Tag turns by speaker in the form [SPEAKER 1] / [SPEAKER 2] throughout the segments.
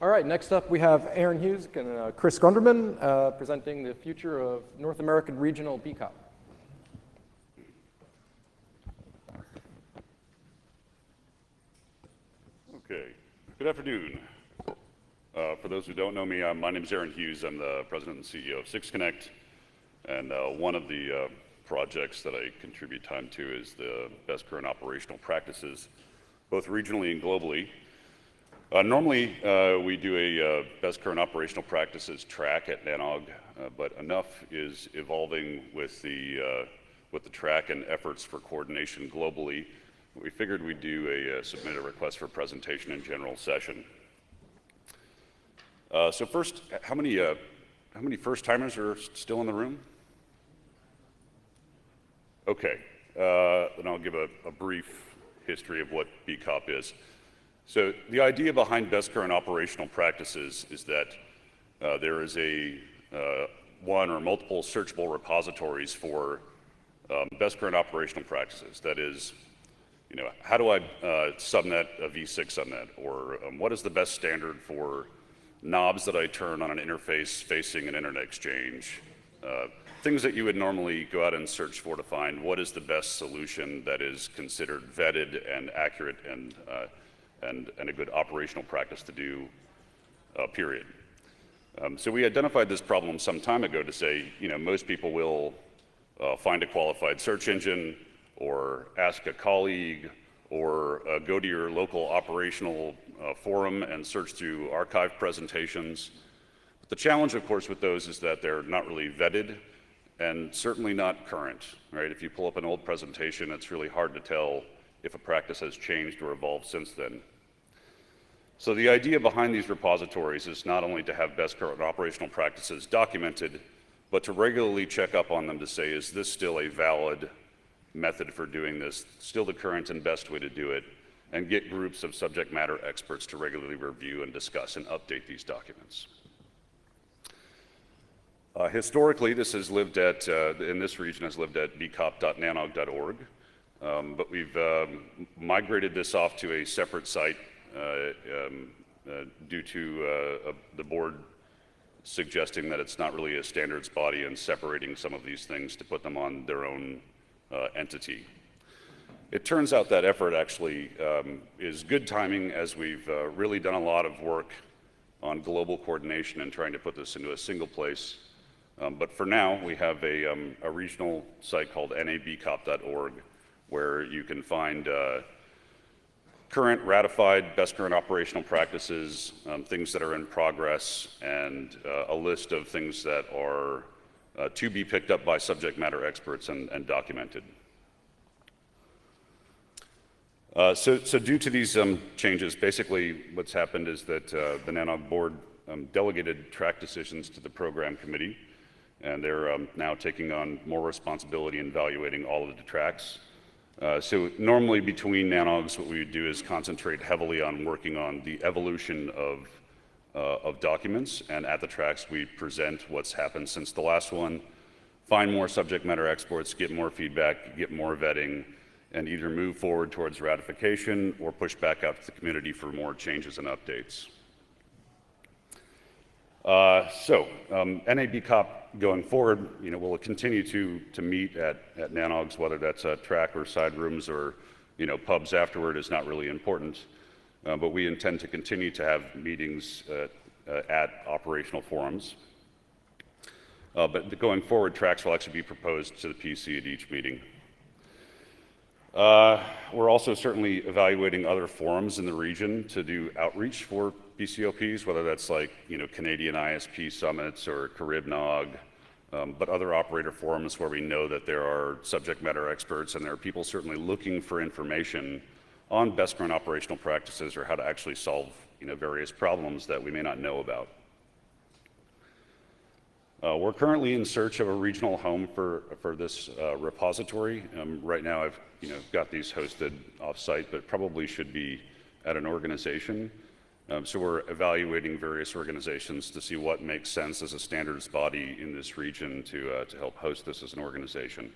[SPEAKER 1] All right, next up we have Aaron Hughes and Chris Gunderman presenting the future of North American Regional BCOP.
[SPEAKER 2] Okay, good afternoon. For those who don't know me, my name is Aaron Hughes. I'm the president and CEO of 6Connect, and one of the projects that I contribute time to is the best current operational practices, both regionally and globally. Normally, we do a best current operational practices track at NANOG, but enough is evolving with the track and efforts for coordination globally. We figured we'd do submit a request for presentation in general session. So first, how many first-timers are still in the room? Okay, then I'll give a brief history of what BCOP is. So the idea behind best current operational practices is that there is one or multiple searchable repositories for best current operational practices. That is, how do I subnet a v6 subnet, or what is the best standard for knobs that I turn on an interface facing an internet exchange? Things that you would normally go out and search for to find what is the best solution that is considered vetted and accurate and a good operational practice to do, period. So we identified this problem some time ago to say, most people will find a qualified search engine, or ask a colleague, or go to your local operational forum and search through archive presentations. But the challenge, of course, with those is that they're not really vetted and certainly not current, right? If you pull up an old presentation, it's really hard to tell if a practice has changed or evolved since then. So the idea behind these repositories is not only to have best current operational practices documented, but to regularly check up on them to say, is this still a valid method for doing this, still the current and best way to do it, and get groups of subject matter experts to regularly review and discuss and update these documents. Historically, this has lived at, in this region, has lived at bcop.nanog.org, but we've migrated this off to a separate site due to the board suggesting that it's not really a standards body and separating some of these things to put them on their own entity. It turns out that effort actually is good timing, as we've really done a lot of work on global coordination and trying to put this into a single place. But for now, we have a regional site called nabcop.org, where you can find current ratified best current operational practices, things that are in progress, and a list of things that are to be picked up by subject matter experts and documented. So due to these changes, basically what's happened is that the NANOG board delegated track decisions to the program committee, and they're now taking on more responsibility in evaluating all of the tracks. So normally between NANOGs, what we would do is concentrate heavily on working on the evolution of documents, and at the tracks we present what's happened since the last one, find more subject matter experts, get more feedback, get more vetting, and either move forward towards ratification or push back out to the community for more changes and updates. NABCOP going forward, will continue to meet at NANOGs, whether that's a track or side rooms or pubs afterward is not really important. But we intend to continue to have meetings at operational forums. But going forward, tracks will actually be proposed to the PC at each meeting. We're also certainly evaluating other forums in the region to do outreach for BCOPs, whether that's like Canadian ISP summits or CaribNOG, but other operator forums where we know that there are subject matter experts and there are people certainly looking for information on best current operational practices or how to actually solve various problems that we may not know about. We're currently in search of a regional home for this repository. Right now I've got these hosted off-site, but probably should be at an organization. So we're evaluating various organizations to see what makes sense as a standards body in this region to help host this as an organization.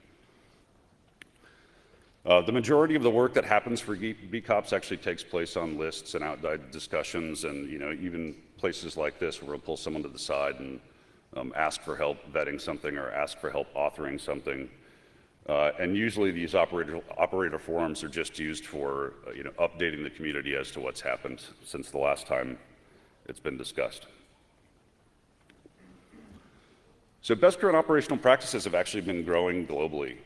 [SPEAKER 2] The majority of the work that happens for BCOPs actually takes place on lists and outside discussions, and even places like this where we'll pull someone to the side and ask for help vetting something or ask for help authoring something. And usually these operator forums are just used for updating the community as to what's happened since the last time it's been discussed. So best current operational practices have actually been growing globally.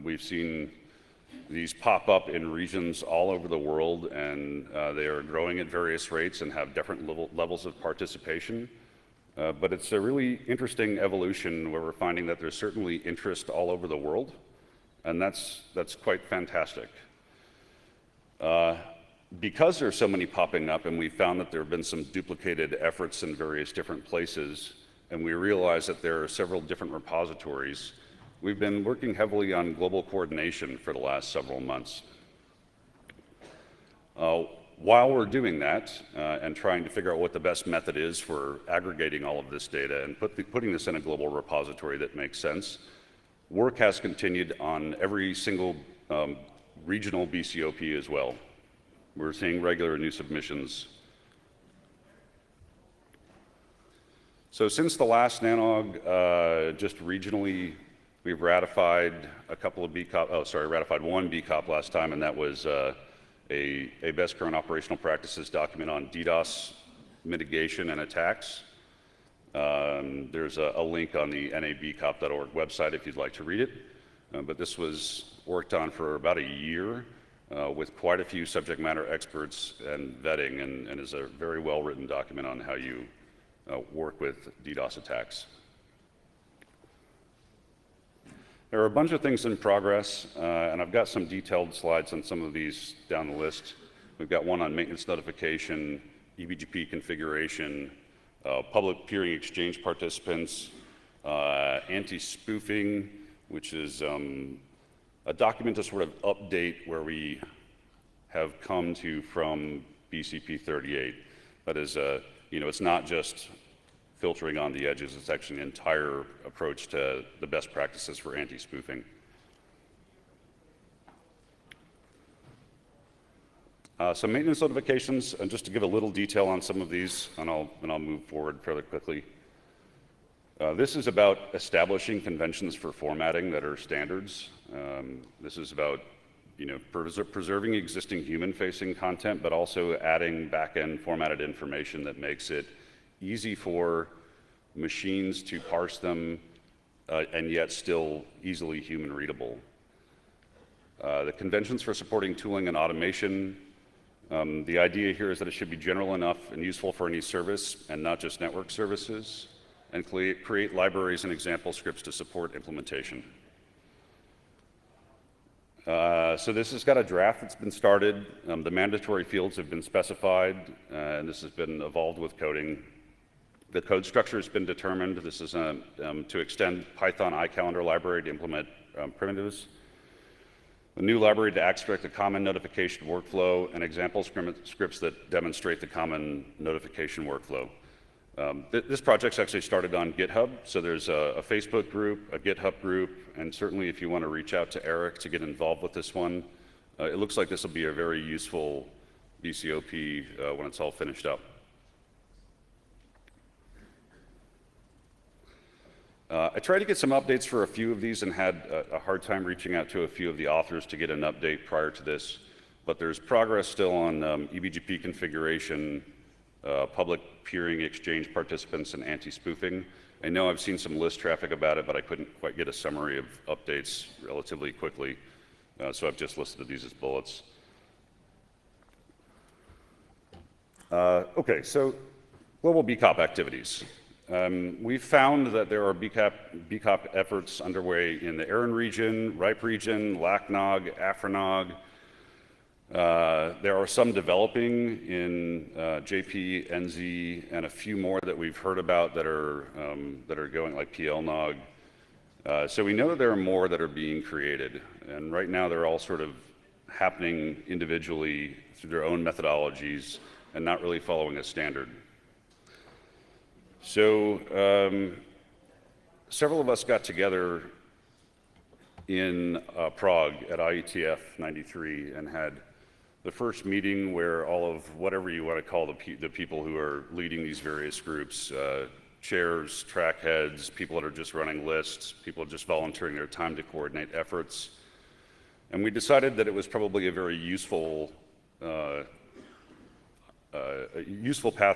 [SPEAKER 2] We've seen these pop up in regions all over the world, and they are growing at various rates and have different levels of participation. But it's a really interesting evolution where we're finding that there's certainly interest all over the world, and that's quite fantastic. Because there's so many popping up, and we found that there have been some duplicated efforts in various different places, and we realize that there are several different repositories, we've been working heavily on global coordination for the last several months. While we're doing that and trying to figure out what the best method is for aggregating all of this data and putting this in a global repository that makes sense, work has continued on every single regional BCOP as well. We're seeing regular new submissions. So since the last NANOG, just regionally, we've ratified ratified one BCOP last time, and that was a best current operational practices document on DDoS mitigation and attacks. There's a link on the nabcop.org website if you'd like to read it. But this was worked on for about a year with quite a few subject matter experts and vetting, and is a very well-written document on how you work with DDoS attacks. There are a bunch of things in progress, and I've got some detailed slides on some of these down the list. We've got one on maintenance notification, eBGP configuration, public peering exchange participants, anti-spoofing, which is a document to sort of update where we have come to from BCP 38. That is, it's not just filtering on the edges, it's actually an entire approach to the best practices for anti-spoofing. Some maintenance notifications, and just to give a little detail on some of these, and I'll move forward fairly quickly. This is about establishing conventions for formatting that are standards. This is about preserving existing human-facing content, but also adding back-end formatted information that makes it easy for machines to parse them and yet still easily human readable. The conventions for supporting tooling and automation, the idea here is that it should be general enough and useful for any service and not just network services, and create libraries and example scripts to support implementation. So this has got a draft that's been started. The mandatory fields have been specified, and this has been evolved with coding. The code structure has been determined. This is to extend Python iCalendar library to implement primitives. A new library to extract the common notification workflow, and example scripts that demonstrate the common notification workflow. This project's actually started on GitHub, so there's a Facebook group, a GitHub group, and certainly if you want to reach out to Eric to get involved with this one, it looks like this will be a very useful BCOP when it's all finished up. I tried to get some updates for a few of these and had a hard time reaching out to a few of the authors to get an update prior to this, but there's progress still on eBGP configuration, public peering exchange participants, and anti-spoofing. I know I've seen some list traffic about it, but I couldn't quite get a summary of updates relatively quickly, so I've just listed these as bullets. Okay, so global BCOP activities. We've found that there are BCOP efforts underway in the Aran region, RIPE region, LACNOG, AFRINOG. There are some developing in JP, NZ, and a few more that we've heard about that are going, like PLNOG. So we know that there are more that are being created, and right now they're all sort of happening individually through their own methodologies and not really following a standard. So several of us got together in Prague at IETF 93 and had the first meeting where all of whatever you want to call the people who are leading these various groups, chairs, track heads, people that are just running lists, people just volunteering their time to coordinate efforts. And we decided that it was probably a very useful path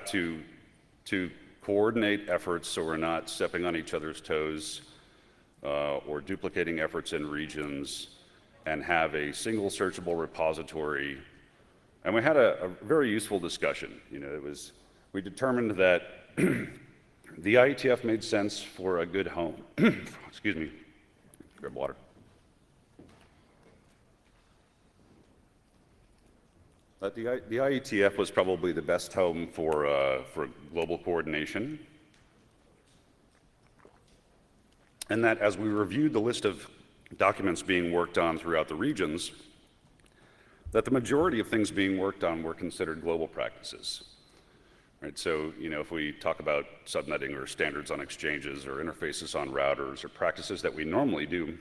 [SPEAKER 2] to coordinate efforts so we're not stepping on each other's toes or duplicating efforts in regions, and have a single searchable repository. And we had a very useful discussion. We determined that the IETF made sense for a good home. Excuse me, grab water. That the IETF was probably the best home for global coordination. And that as we reviewed the list of documents being worked on throughout the regions, that the majority of things being worked on were considered global practices. Right, so, if we talk about subnetting or standards on exchanges or interfaces on routers or practices that we normally do,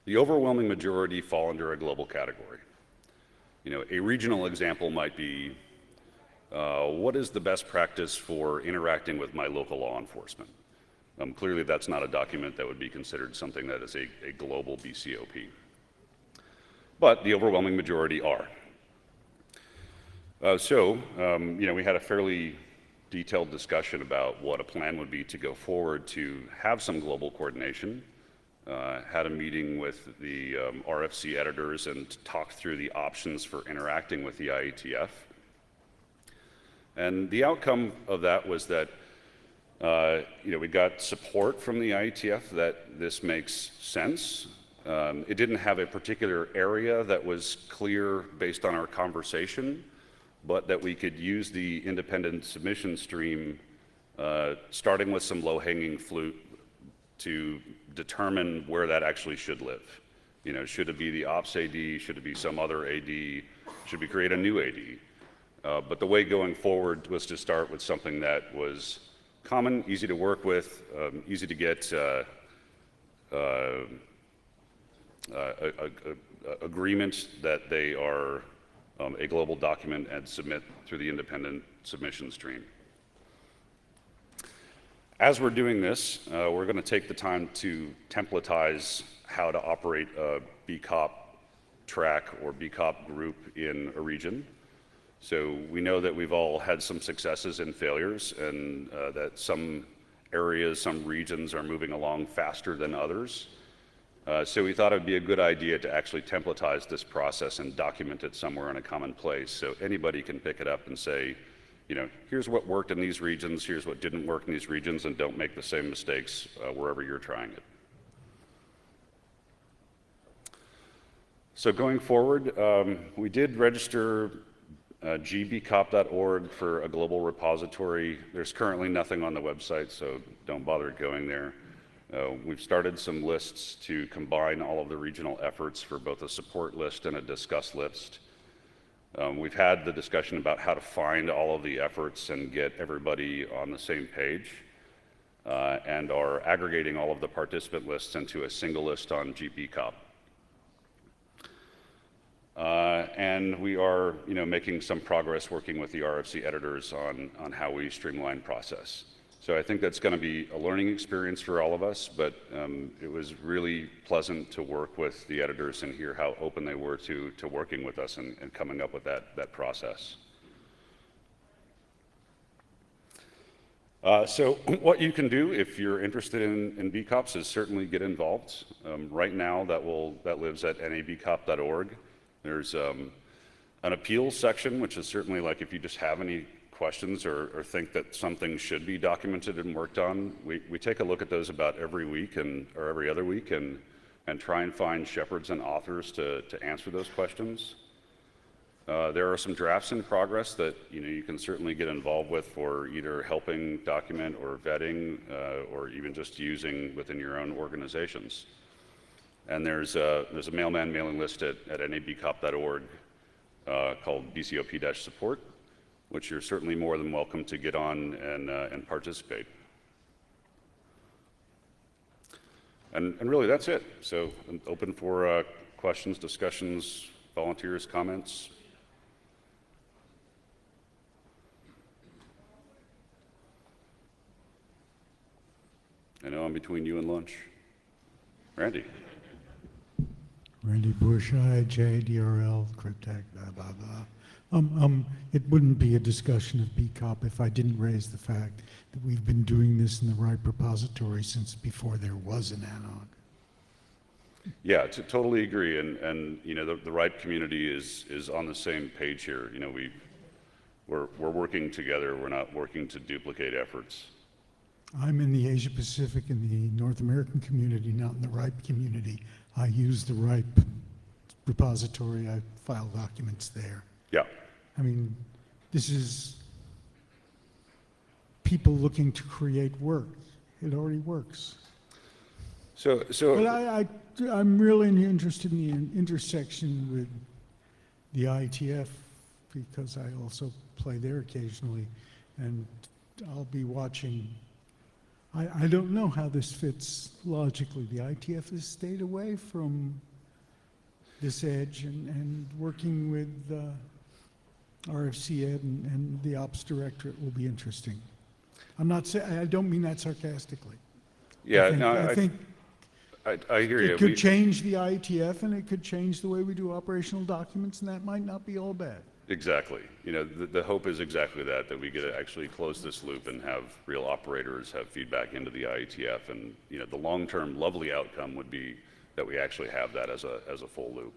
[SPEAKER 2] the overwhelming majority fall under a global category. A regional example might be, what is the best practice for interacting with my local law enforcement? Clearly, that's not a document that would be considered something that is a global BCOP. But the overwhelming majority are. We had a fairly detailed discussion about what a plan would be to go forward to have some global coordination. Had a meeting with the RFC editors and talked through the options for interacting with the IETF. And the outcome of that was that we got support from the IETF that this makes sense. It didn't have a particular area that was clear based on our conversation, but that we could use the independent submission stream, starting with some low-hanging fruit, to determine where that actually should live. Should it be the ops AD? Should it be some other AD? Should we create a new AD? But the way going forward was to start with something that was common, easy to work with, easy to get agreement that they are a global document and submit through the independent submission stream. As we're doing this, we're going to take the time to templatize how to operate a BCOP track or BCOP group in a region. So we know that we've all had some successes and failures, and that some areas, some regions are moving along faster than others. So we thought it would be a good idea to actually templatize this process and document it somewhere in a common place so anybody can pick it up and say, here's what worked in these regions, here's what didn't work in these regions, and don't make the same mistakes wherever you're trying it. So going forward, we did register gbcop.org for a global repository. There's currently nothing on the website, so don't bother going there. We've started some lists to combine all of the regional efforts for both a support list and a discuss list. We've had the discussion about how to find all of the efforts and get everybody on the same page, and are aggregating all of the participant lists into a single list on gbcop. And we are making some progress working with the RFC editors on how we streamline process. So I think that's going to be a learning experience for all of us, but it was really pleasant to work with the editors and hear how open they were to working with us and coming up with that process. So what you can do if you're interested in BCOPs is certainly get involved. Right now that lives at nabcop.org. There's an appeals section, which is certainly like if you just have any questions or think that something should be documented and worked on, we take a look at those about every week or every other week and try and find shepherds and authors to answer those questions. There are some drafts in progress that you can certainly get involved with for either helping document or vetting or even just using within your own organizations. And there's a mailman mailing list at nabcop.org called BCOP-support, which you're certainly more than welcome to get on and participate. And really, that's it. So I'm open for questions, discussions, volunteers, comments. I know I'm between you and lunch. Randy.
[SPEAKER 3] Randy Bush, JDRL, Cryptech, blah, blah, blah. It wouldn't be a discussion of BCOP if I didn't raise the fact that we've been doing this in the RIPE repository since before there was a NANOG.
[SPEAKER 2] Yeah, totally agree. And you know, the RIPE community is on the same page here. You know, we're working together. We're not working to duplicate efforts.
[SPEAKER 3] I'm in the Asia Pacific and the North American community, not in the RIPE community. I use the RIPE repository. I file documents there.
[SPEAKER 2] Yeah.
[SPEAKER 3] I mean, this is people looking to create work. It already works.
[SPEAKER 2] So
[SPEAKER 3] But I'm really interested in the intersection with the IETF because I also play there occasionally, and I'll be watching. I don't know how this fits logically. The IETF has stayed away from this edge, and working with RFC Ed and the Ops Directorate will be interesting. I'm not saying, I don't mean that sarcastically.
[SPEAKER 2] yeah,
[SPEAKER 3] I think
[SPEAKER 2] I hear you.
[SPEAKER 3] it could change the IETF, and it could change the way we do operational documents, and that might not be all bad.
[SPEAKER 2] Exactly. You know, the hope is exactly that we get to actually close this loop and have real operators have feedback into the IETF. And, you know, the long-term lovely outcome would be that we actually have that as a full loop.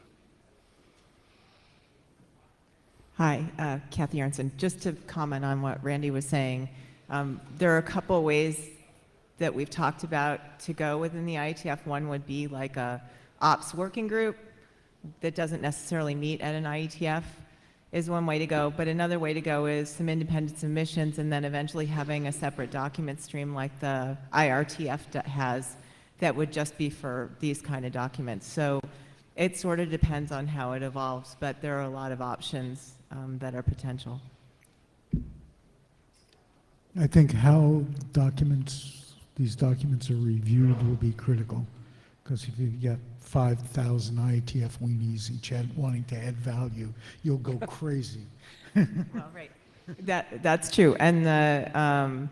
[SPEAKER 4] Hi, Kathy Aronson. Just to comment on what Randy was saying, there are a couple ways that we've talked about to go within the IETF. One would be like a ops working group that doesn't necessarily meet at an IETF is one way to go, but another way to go is some independent submissions and then eventually having a separate document stream like the IRTF has that would just be for these kind of documents. So it sort of depends on how it evolves, but there are a lot of options that are potential.
[SPEAKER 3] I think how these documents are reviewed will be critical, because if you get 5,000 IETF weenies each wanting to add value, you'll go crazy.
[SPEAKER 4] Well, right. That's true. And the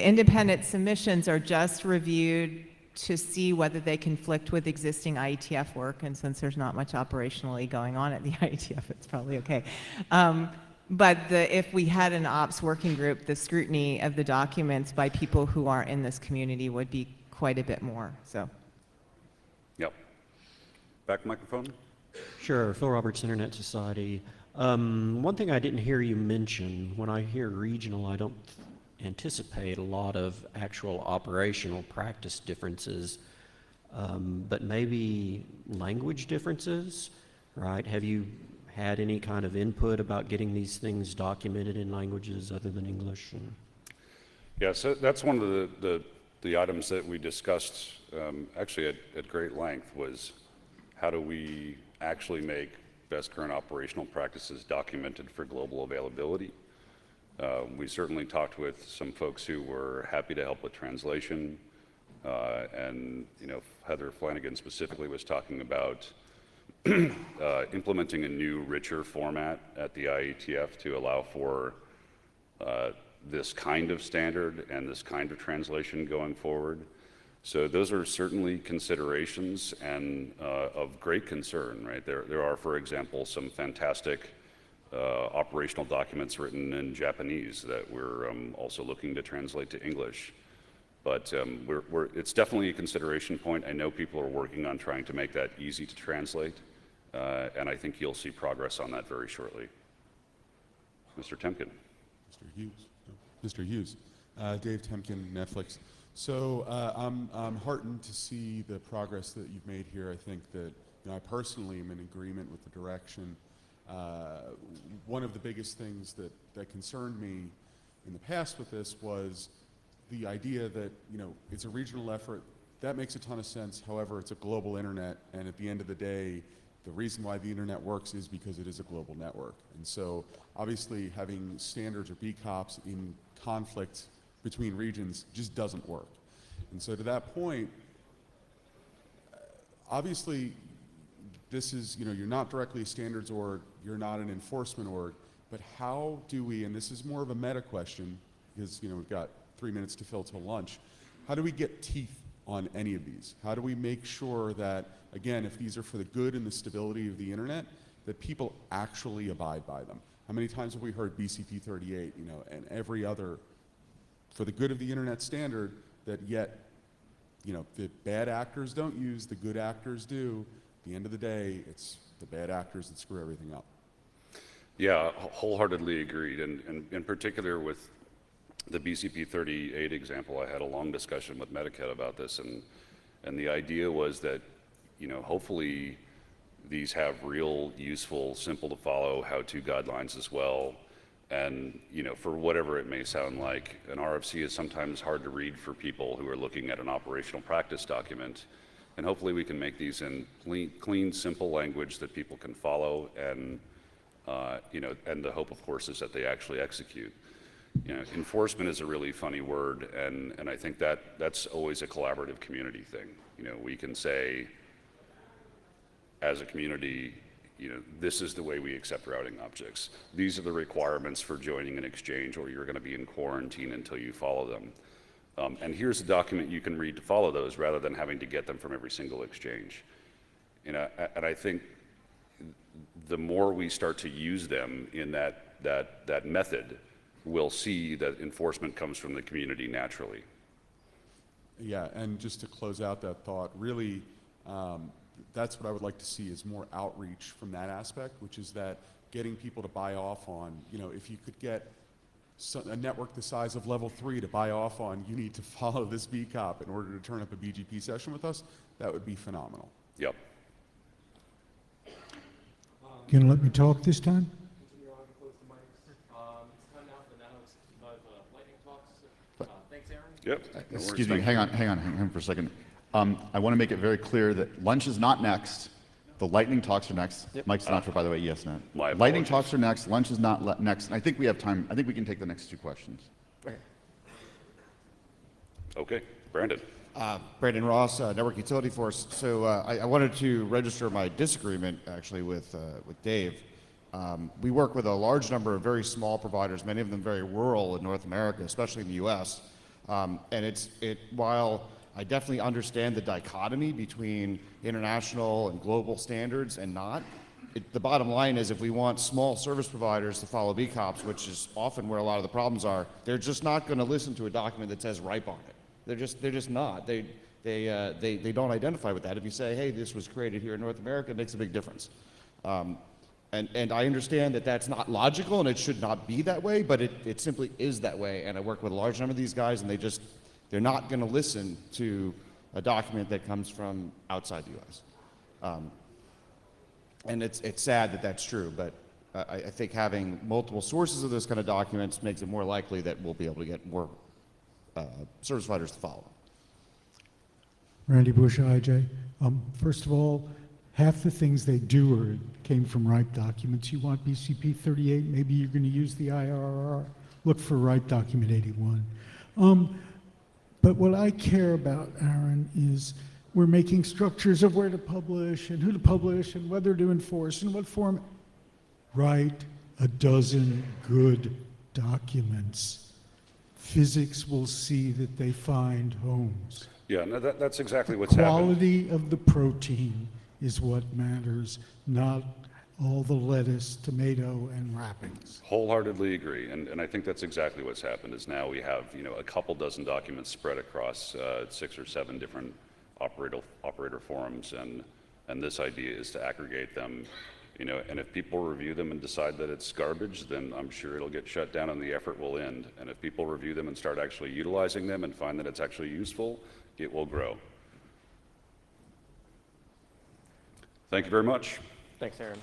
[SPEAKER 4] independent submissions are just reviewed to see whether they conflict with existing IETF work. And since there's not much operationally going on at the IETF, it's probably okay. But if we had an ops working group, the scrutiny of the documents by people who are in this community would be quite a bit more. So.
[SPEAKER 2] Yep. Back microphone.
[SPEAKER 5] Sure, Phil Roberts, Internet Society. One thing I didn't hear you mention, when I hear regional, I don't anticipate a lot of actual operational practice differences, but maybe language differences, right? Have you had any kind of input about getting these things documented in languages other than English?
[SPEAKER 2] Yeah, so that's one of the items that we discussed actually at great length was how do we actually make best current operational practices documented for global availability. We certainly talked with some folks who were happy to help with translation, and you know, Heather Flanagan specifically was talking about implementing a new, richer format at the IETF to allow for this kind of standard and this kind of translation going forward. So those are certainly considerations and of great concern, right? There are, for example, some fantastic operational documents written in Japanese that we're also looking to translate to English. But it's definitely a consideration point. I know people are working on trying to make that easy to translate, and I think you'll see progress on that very shortly. Mr. Temkin.
[SPEAKER 6] Mr. Hughes. Dave Temkin, Netflix. So I'm heartened to see the progress that you've made here. I think that I personally am in agreement with the direction. One of the biggest things that concerned me in the past with this was the idea that it's a regional effort. That makes a ton of sense. However, it's a global internet, and at the end of the day, the reason why the internet works is because it is a global network. And so obviously having standards or BCOPs in conflict between regions just doesn't work. And so to that point, obviously, this is, you know, you're not directly a standards org, you're not an enforcement org, but how do we, and this is more of a meta question, because, you know, we've got 3 minutes to fill till lunch, how do we get teeth on any of these? How do we make sure that, again, if these are for the good and the stability of the internet, that people actually abide by them? How many times have we heard BCP 38, you know, and every other, for the good of the internet standard, that yet, you know, the bad actors don't use, the good actors do. At the end of the day, it's the bad actors that screw everything up.
[SPEAKER 2] Yeah, wholeheartedly agreed. And in particular with the BCP 38 example, I had a long discussion with Medicaid about this, and the idea was that, you know, hopefully these have real, useful, simple to follow how-to guidelines as well. And, you know, for whatever it may sound like, an RFC is sometimes hard to read for people who are looking at an operational practice document. And hopefully we can make these in clean, simple language that people can follow, and, you know, and the hope, of course, is that they actually execute. You know, enforcement is a really funny word, and I think that's always a collaborative community thing. You know, we can say, as a community, you know, this is the way we accept routing objects. These are the requirements for joining an exchange, or you're going to be in quarantine until you follow them. And here's a document you can read to follow those, rather than having to get them from every single exchange. You know, and I think the more we start to use them in that method, we'll see that enforcement comes from the community naturally.
[SPEAKER 6] Yeah, and just to close out that thought, really, that's what I would like to see, is more outreach from that aspect, which is that getting people to buy off on, you know, if you could get a network the size of level 3 to buy off on, you need to follow this BCOP in order to turn up a BGP session with us, that would be phenomenal.
[SPEAKER 2] Yep.
[SPEAKER 3] Gonna let me talk this time?
[SPEAKER 1] Continue on, close the mics. It's time now for the NANOG lightning talks. Thanks, Aaron.
[SPEAKER 2] Yep. No worries.
[SPEAKER 7] Excuse me,
[SPEAKER 2] Thank
[SPEAKER 7] hang
[SPEAKER 2] you.
[SPEAKER 7] on for a second. I want to make it very clear that lunch is not next. The lightning talks are next. Mike Sinatra, by the way, yes, Nat.
[SPEAKER 2] My
[SPEAKER 7] Lightning
[SPEAKER 2] apologies.
[SPEAKER 7] talks are next. Lunch is not next. And I think we have time. I think we can take the next 2 questions.
[SPEAKER 2] Okay, Brandon.
[SPEAKER 8] Brandon Ross, Network Utility Force. So I wanted to register my disagreement actually with Dave. We work with a large number of very small providers, many of them very rural in North America, especially in the U.S. And while I definitely understand the dichotomy between international and global standards and not, the bottom line is if we want small service providers to follow BCOPs, which is often where a lot of the problems are, they're just not going to listen to a document that says RIPE on it. They're just not. They don't identify with that. If you say, hey, this was created here in North America, it makes a big difference. And I understand that that's not logical and it should not be that way, but it simply is that way. And I work with a large number of these guys, and they're not going to listen to a document that comes from outside the U.S. And it's sad that that's true, but I think having multiple sources of those kind of documents makes it more likely that we'll be able to get more service providers to follow.
[SPEAKER 3] Randy Bush, IJ. First of all, half the things they do came from RIPE documents. You want BCP 38, maybe you're going to use the IRR. Look for RIPE document 81. But what I care about, Aaron, is we're making structures of where to publish and who to publish and whether to enforce and what form. Write a dozen good documents. Physics will see that they find homes.
[SPEAKER 2] Yeah, no, that's exactly what's happened.
[SPEAKER 3] Quality of the protein is what matters, not all the lettuce, tomato, and wrappings.
[SPEAKER 2] Wholeheartedly agree, and I think that's exactly what's happened. Is now we have, you know, a couple dozen documents spread across 6 or 7 different operator forums, and this idea is to aggregate them, you know. And if people review them and decide that it's garbage, then I'm sure it'll get shut down and the effort will end. And if people review them and start actually utilizing them and find that it's actually useful, it will grow. Thank you very much.
[SPEAKER 1] Thanks, Aaron.